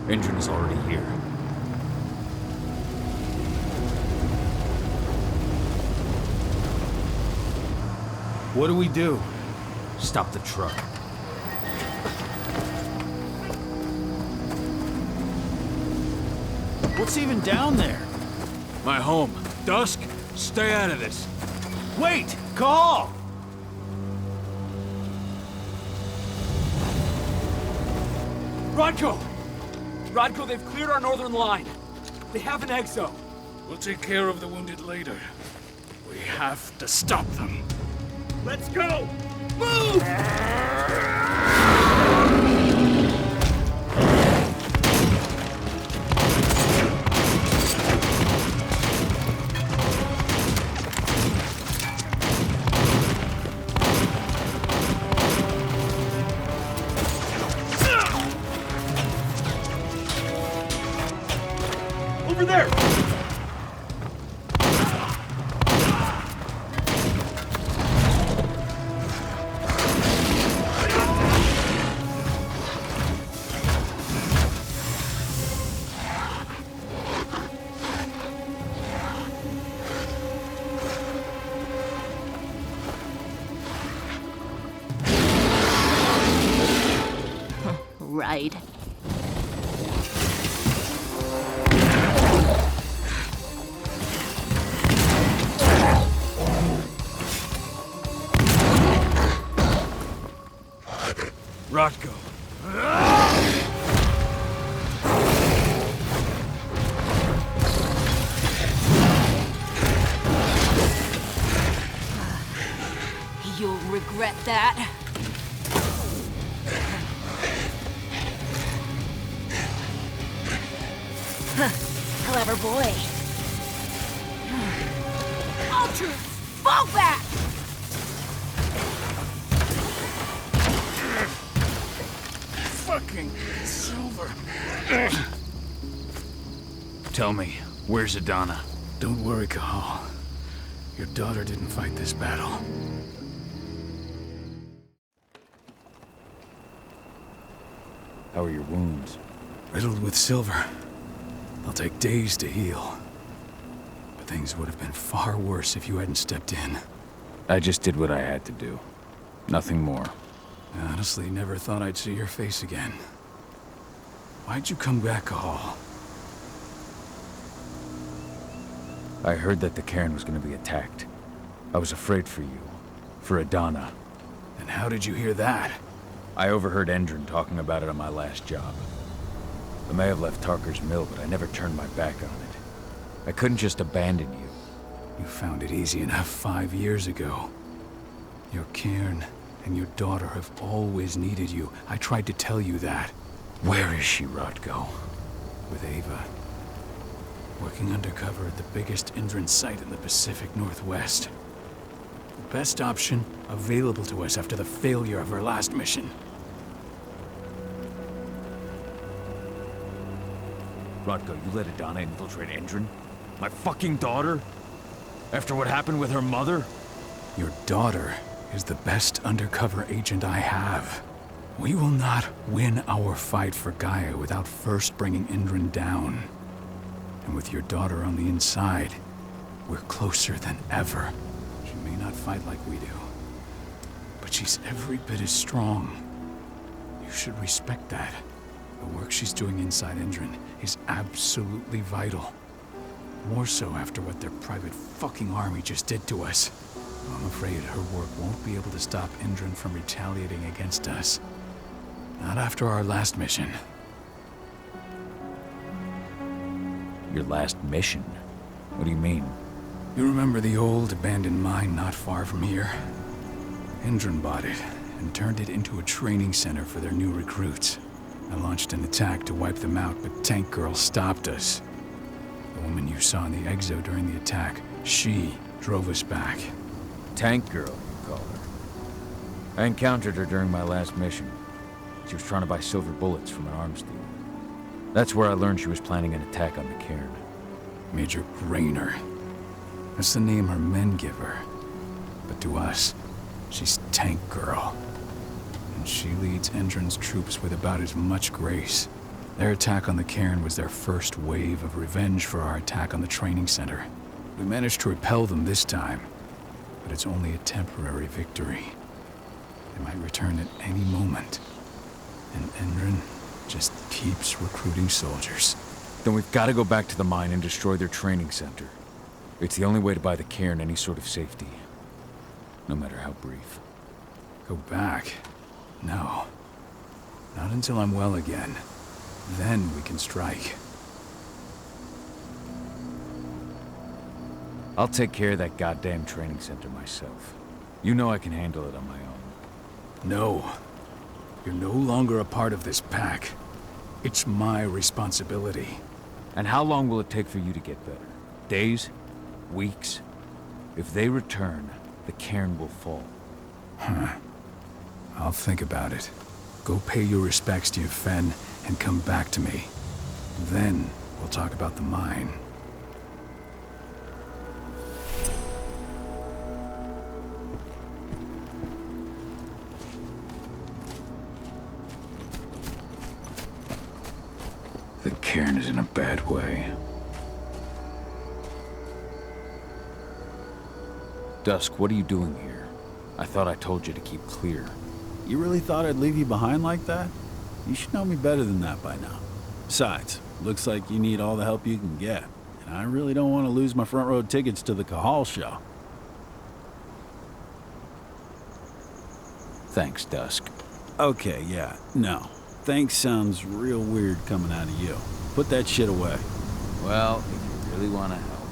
Engine is already here. What do we do? Stop the truck. What's even down there? My home. Dusk, stay out of this. Wait! Call! Rodko! Rodko, they've cleared our northern line. They have an exo. We'll take care of the wounded later. We have to stop them. Let's go! Move! Over there! Right. Rodko. You'll regret that. Clever boy. All troops, fall back! Fucking Silver. Tell me, where's Adana? Don't worry, Cahal. Your daughter didn't fight this battle. How are your wounds? Riddled with silver. They'll take days to heal. But things would have been far worse if you hadn't stepped in. I just did what I had to do. Nothing more. I honestly never thought I'd see your face again. Why'd you come back, Cahal? I heard that the cairn was going to be attacked. I was afraid for you. For Adana. And how did you hear that? I overheard Endron talking about it on my last job. I may have left Tarker's mill, but I never turned my back on it. I couldn't just abandon you. You found it easy enough 5 years ago. Your cairn and your daughter have always needed you. I tried to tell you that. Where is she, Rodko? With Ava. Working undercover at the biggest Indran site in the Pacific Northwest. The best option available to us after the failure of our last mission. Rodko, you let Adana infiltrate Endron? My fucking daughter? After what happened with her mother? Your daughter is the best undercover agent I have. We will not win our fight for Gaia without first bringing Indran down. And with your daughter on the inside, we're closer than ever. She may not fight like we do, but she's every bit as strong. You should respect that. The work she's doing inside Indran is absolutely vital. More so after what their private fucking army just did to us. I'm afraid her work won't be able to stop Indran from retaliating against us. Not after our last mission. Your last mission? What do you mean? You remember the old abandoned mine not far from here? Indran bought it and turned it into a training center for their new recruits. I launched an attack to wipe them out, but Tank Girl stopped us. The woman you saw in the exo during the attack, she drove us back. Tank Girl, you call her. I encountered her during my last mission. She was trying to buy silver bullets from an arms dealer. That's where I learned she was planning an attack on the cairn. Major Grainer. That's the name her men give her. But to us, she's Tank Girl. And she leads Endron's troops with about as much grace. Their attack on the cairn was their first wave of revenge for our attack on the training center. We managed to repel them this time, but it's only a temporary victory. They might return at any moment. And Endron just keeps recruiting soldiers. Then we've got to go back to the mine and destroy their training center. It's the only way to buy the cairn any sort of safety, no matter how brief. Go back? No. Not until I'm well again. Then we can strike. I'll take care of that goddamn training center myself. You know I can handle it on my own. No. You're no longer a part of this pack. It's my responsibility. And how long will it take for you to get better? Days? Weeks? If they return, the cairn will fall. I'll think about it. Go pay your respects to your Fen and come back to me. Then we'll talk about the mine. The cairn is in a bad way. Dusk, what are you doing here? I thought I told you to keep clear. You really thought I'd leave you behind like that? You should know me better than that by now. Besides, looks like you need all the help you can get. And I really don't want to lose my front row tickets to the Cahal show. Thanks, Dusk. Okay, yeah, no. Thanks sounds real weird coming out of you. Put that shit away. Well, if you really want to help.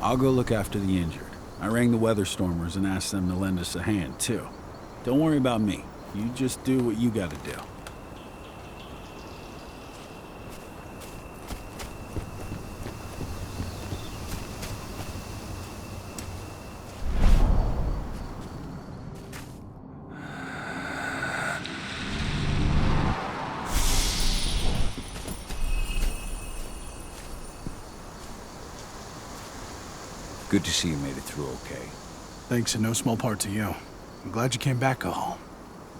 I'll go look after the injured. I rang the Weatherstormers and asked them to lend us a hand, too. Don't worry about me. You just do what you gotta do. Good to see you made it through okay. Thanks in no small part to you. I'm glad you came back, Cahal.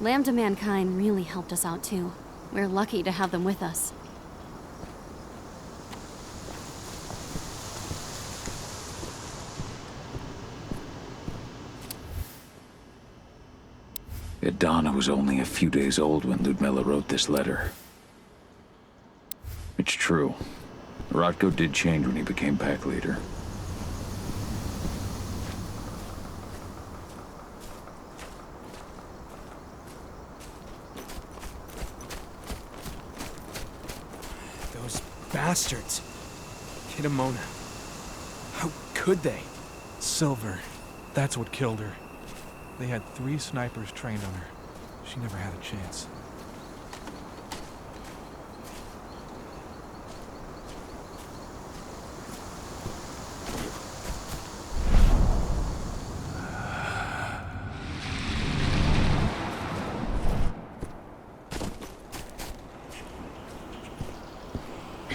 Lambda Mankind really helped us out too. We're lucky to have them with us. Adana was only a few days old when Ludmilla wrote this letter. It's true. Rodko did change when he became pack leader. Those bastards. Kitamona. How could they? Silver. That's what killed her. They had 3 snipers trained on her. She never had a chance.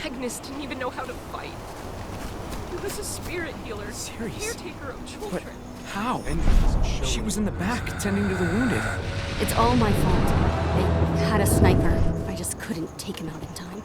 Agnes didn't even know how to fight. He was a spirit healer, Serious? caretaker of children. How? She was in the back, tending to the wounded. It's all my fault. They had a sniper. I just couldn't take him out in time.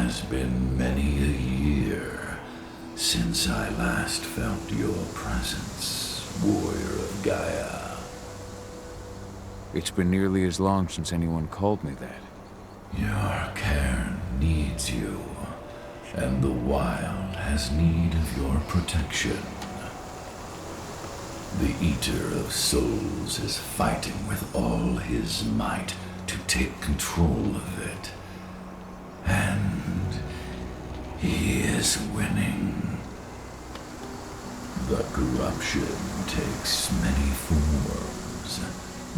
It's been many a year since I last felt your presence, warrior of Gaia. It's been nearly as long since anyone called me that. Your cairn needs you, and the wild has need of your protection. The Eater of Souls is fighting with all his might to take control of it. And he is winning. The corruption takes many forms,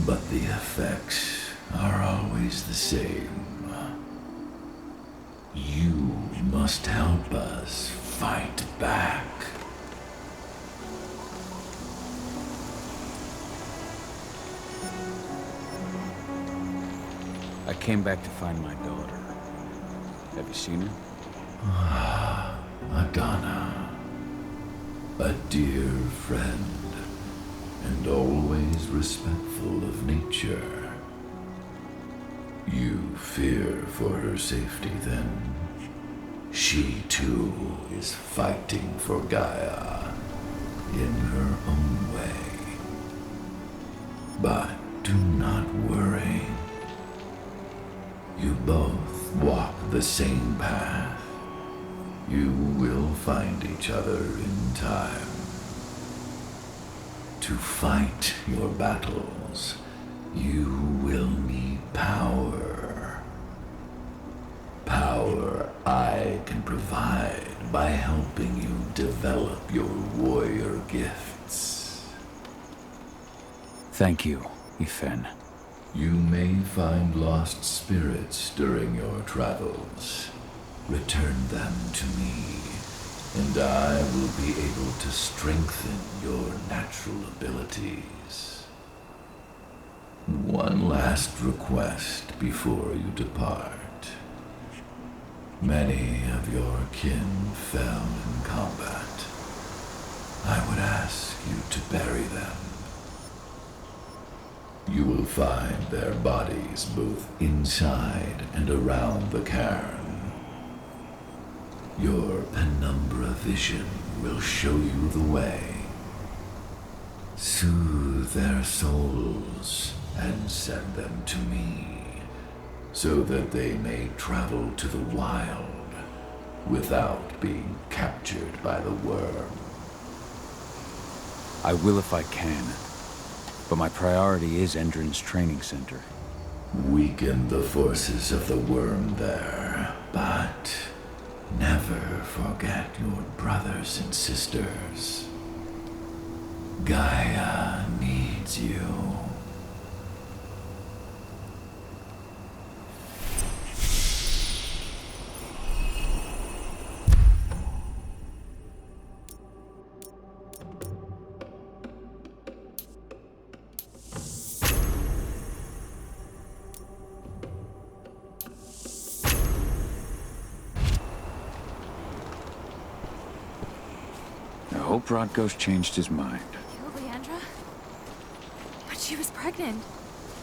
but the effects are always the same. You must help us fight back. I came back to find my daughter. Have you seen her? Adana, a dear friend, and always respectful of nature. You fear for her safety, then? She, too, is fighting for Gaia in her own way. But do not worry. You both walk the same path. You will find each other in time. To fight your battles, you will need power. Power I can provide by helping you develop your warrior gifts. Thank you, Ifen. You may find lost spirits during your travels. Return them to me, and I will be able to strengthen your natural abilities. One last request before you depart. Many of your kin fell in combat. I would ask you to bury them. You will find their bodies both inside and around the cairn. Your penumbra vision will show you the way. Soothe their souls and send them to me, so that they may travel to the wild without being captured by the worm. I will if I can, but my priority is Endron's training center. Weaken the forces of the worm there, but never forget your brothers and sisters. Gaia needs you. I hope Rodko's changed his mind. Killed Leandra? But she was pregnant.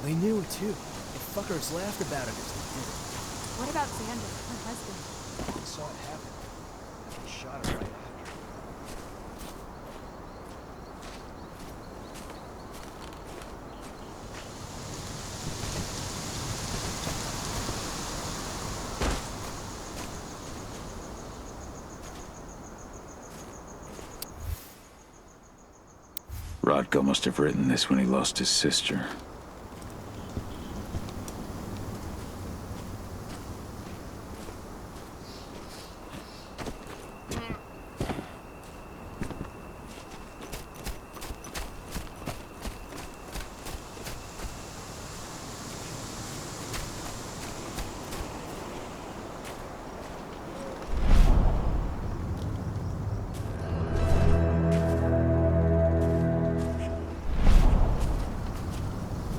They knew it too. The fuckers laughed about it as they did it. What about Xander, her husband? They saw it happen. They shot her right after. Rodko must have written this when he lost his sister.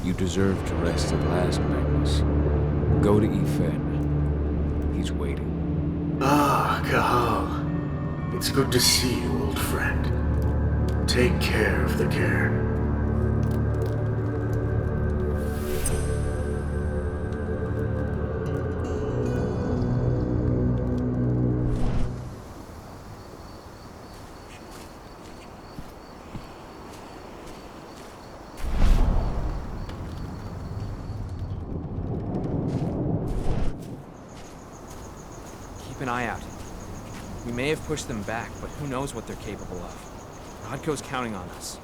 You deserve to rest at last, Magnus. Go to Ifen. He's waiting. Ah, Cahal. It's good to see you, old friend. Take care of the cairn. Keep an eye out. We may have pushed them back, but who knows what they're capable of. Rodko's counting on us.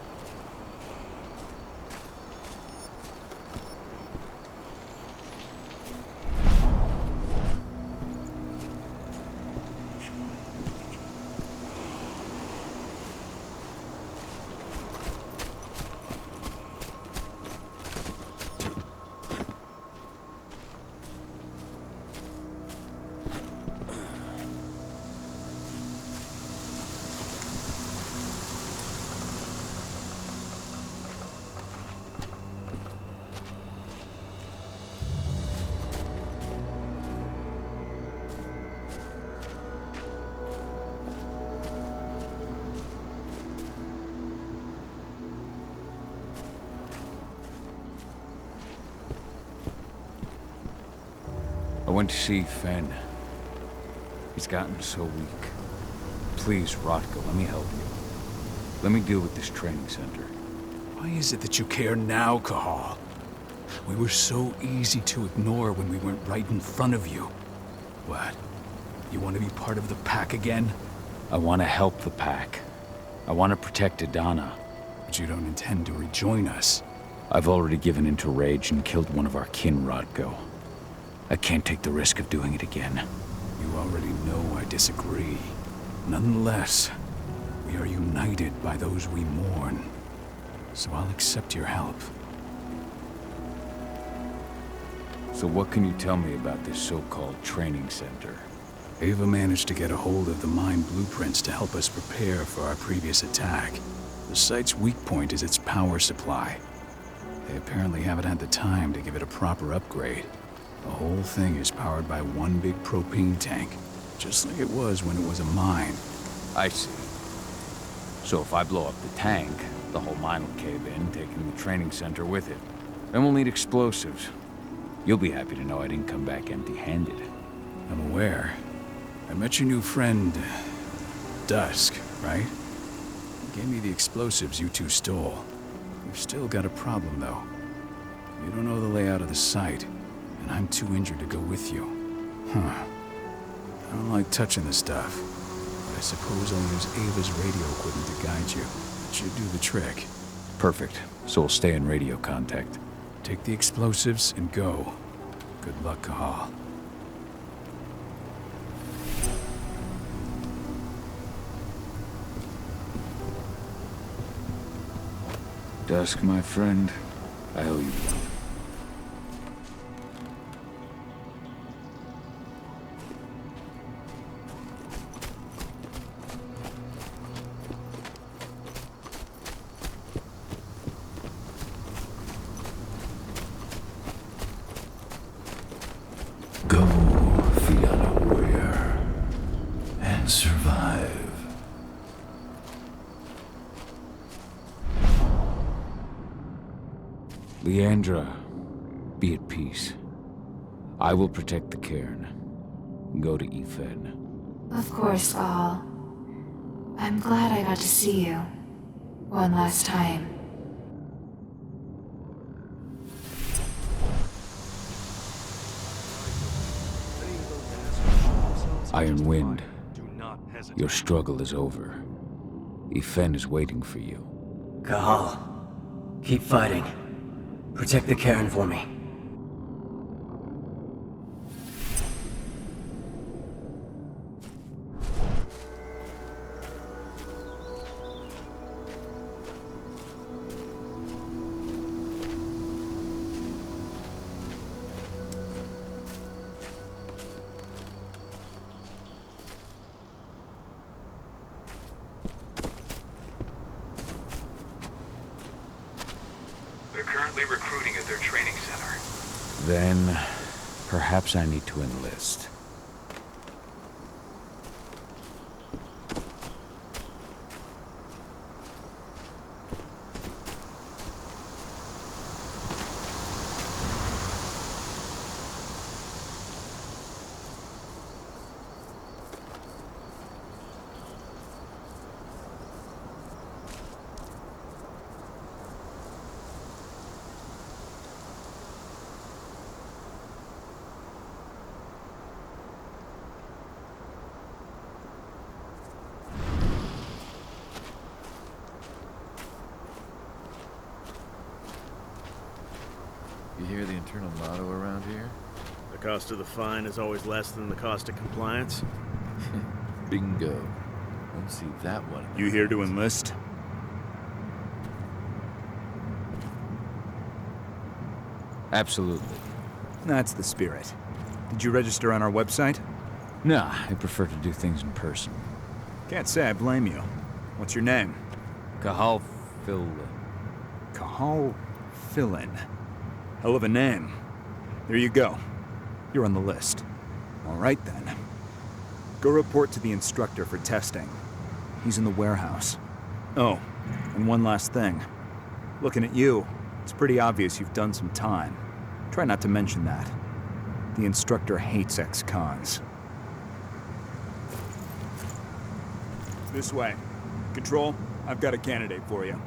went to see Fen. He's gotten so weak. Please, Rotko, let me help you. Let me deal with this training center. Why is it that you care now, Cahal? We were so easy to ignore when we went right in front of you. What? You want to be part of the pack again? I want to help the pack. I want to protect Adana. But you don't intend to rejoin us. I've already given in to rage and killed one of our kin, Rotko. I can't take the risk of doing it again. You already know I disagree. Nonetheless, we are united by those we mourn. So I'll accept your help. So what can you tell me about this so-called training center? Ava managed to get a hold of the mine blueprints to help us prepare for our previous attack. The site's weak point is its power supply. They apparently haven't had the time to give it a proper upgrade. The whole thing is powered by one big propane tank, just like it was when it was a mine. I see. So if I blow up the tank, the whole mine will cave in, taking the training center with it. Then we'll need explosives. You'll be happy to know I didn't come back empty-handed. I'm aware. I met your new friend, Dusk, right? He gave me the explosives you two stole. We've still got a problem, though. You don't know the layout of the site, and I'm too injured to go with you. Huh. I don't like touching the stuff, but I suppose I'll use Ava's radio equipment to guide you. It should do the trick. Perfect. So we'll stay in radio contact. Take the explosives and go. Good luck, Cahal. Dusk, my friend, I owe you one. Go, Fianna warrior, and survive. Leandra, be at peace. I will protect the cairn. Go to Efen. Of course, Gal. I'm glad I got to see you. One last time. Iron Wind, your struggle is over. Efen is waiting for you. Cahal, keep fighting. Protect the cairn for me. They're currently recruiting at their training center. Then, perhaps I need to enlist. You hear the internal motto around here? The cost of the fine is always less than the cost of compliance. Bingo. Let's see that one. You here to enlist? Absolutely. That's the spirit. Did you register on our website? Nah, I prefer to do things in person. Can't say I blame you. What's your name? Cahal Phil. Cahal Philin. Hell of a name. There you go. You're on the list. All right then. Go report to the instructor for testing. He's in the warehouse. Oh, and one last thing. Looking at you, it's pretty obvious you've done some time. Try not to mention that. The instructor hates ex-cons. This way. Control, I've got a candidate for you.